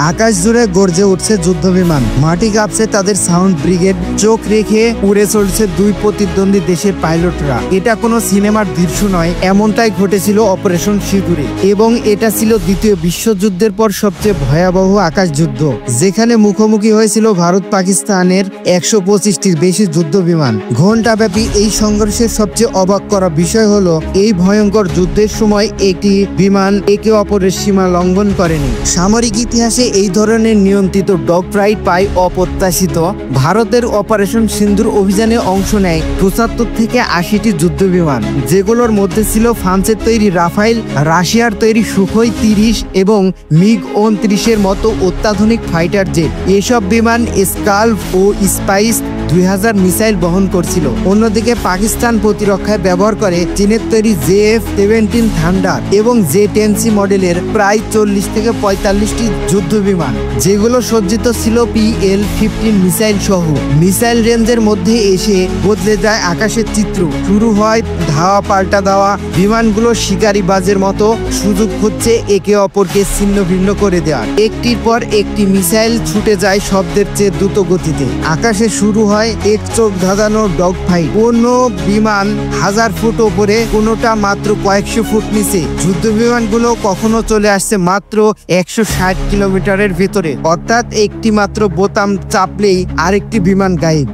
আকাশ জুড়ে গর্জে উঠছে যুদ্ধ বিমান, মাটি কাঁপছে তাদের সাউন্ড ব্রিগেড, চোখ রেখে উড়ে চলছে দুই প্রতিদ্বন্দ্বী দেশের পাইলটরা। এটা কোনো সিনেমার দৃশ্য নয়, এমনটাই ঘটেছিল অপারেশন সিঁদুরে। এবং এটা ছিল দ্বিতীয় বিশ্বযুদ্ধের পর সবচেয়ে ভয়াবহ আকাশ যুদ্ধ, যেখানে মুখোমুখি হয়েছিল ভারত পাকিস্তানের 125টির বেশি যুদ্ধ বিমান। ঘণ্টাব্যাপী এই সংঘর্ষের সবচেয়ে অবাক করা বিষয় হলো এই ভয়ঙ্কর যুদ্ধের সময় একটি বিমান একে অপরের সীমা লঙ্ঘন করেনি। সামরিক ইতিহাসে এই ধরনের নিয়ন্ত্রিত ডগ ফাইট পায় অপ্রত্যাশিত। ভারতের অপারেশন সিন্দুর অভিযানে অংশ নেয় 75 থেকে 80টি যুদ্ধ বিমান, যেগুলোর মধ্যে ছিল ফ্রান্সের তৈরি রাফাইল, রাশিয়ার তৈরি সুখোই 30 এবং মিগ 29-এর মতো অত্যাধুনিক ফাইটার জেট। এসব বিমান স্কাল্প ও স্পাইস 2000 মিসাইল বহন করছিল। অন্যদিকে পাকিস্তান প্রতিরক্ষায় ব্যবহার করে চীনের তৈরি JF-17 থান্ডার এবং J-10C মডেলের প্রায় 40 থেকে 45টি যুদ্ধ বিমান, যেগুলো সজ্জিত ছিল PL-15 মিসাইল সহ। মিসাইল রেঞ্জের মধ্যে এসে বদলে যায় আকাশের চিত্র। শুরু হয় ধাওয়া পাল্টা দেওয়া, বিমানগুলো শিকারি বাজের মতো সুযোগ খুঁজছে একে অপরকে ছিন্ন ভিন্ন করে দেওয়ার। একটির পর একটি মিসাইল ছুটে যায় শব্দের চেয়ে দ্রুত গতিতে। আকাশে শুরু হয় এক চোখ ধাঁধানো ডগ ফাইট। কোনো বিমান 1000 ফুট ওপরে, কোনোটা মাত্র কয়েকশো ফুট নিচে। যুদ্ধ বিমানগুলো কখনো চলে আসছে মাত্র 160 কিলোমিটারের ভেতরে, অর্থাৎ একটি মাত্র বোতাম চাপলেই আরেকটি বিমান গায়েব।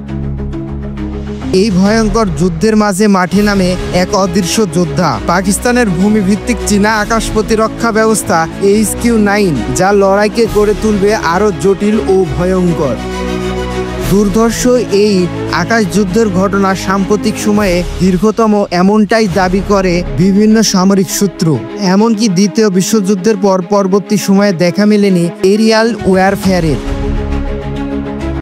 এই ভয়ঙ্কর যুদ্ধের মাঝে মাঠে নামে এক অদৃশ্য যোদ্ধা, পাকিস্তানের ভূমিভিত্তিক চীনা আকাশ প্রতিরক্ষা ব্যবস্থা HQ-9, যা লড়াইকে গড়ে তুলবে আরো জটিল ও ভয়ঙ্কর। দুর্ধর্ষ এই আকাশ যুদ্ধের ঘটনা সাম্প্রতিক সময়ে দীর্ঘতম, এমনটাই দাবি করে বিভিন্ন সামরিক সূত্র। এমনকি দ্বিতীয় বিশ্বযুদ্ধের পর পরবর্তী সময়ে দেখা মেলেনি এরিয়াল ওয়ারফেয়ারের।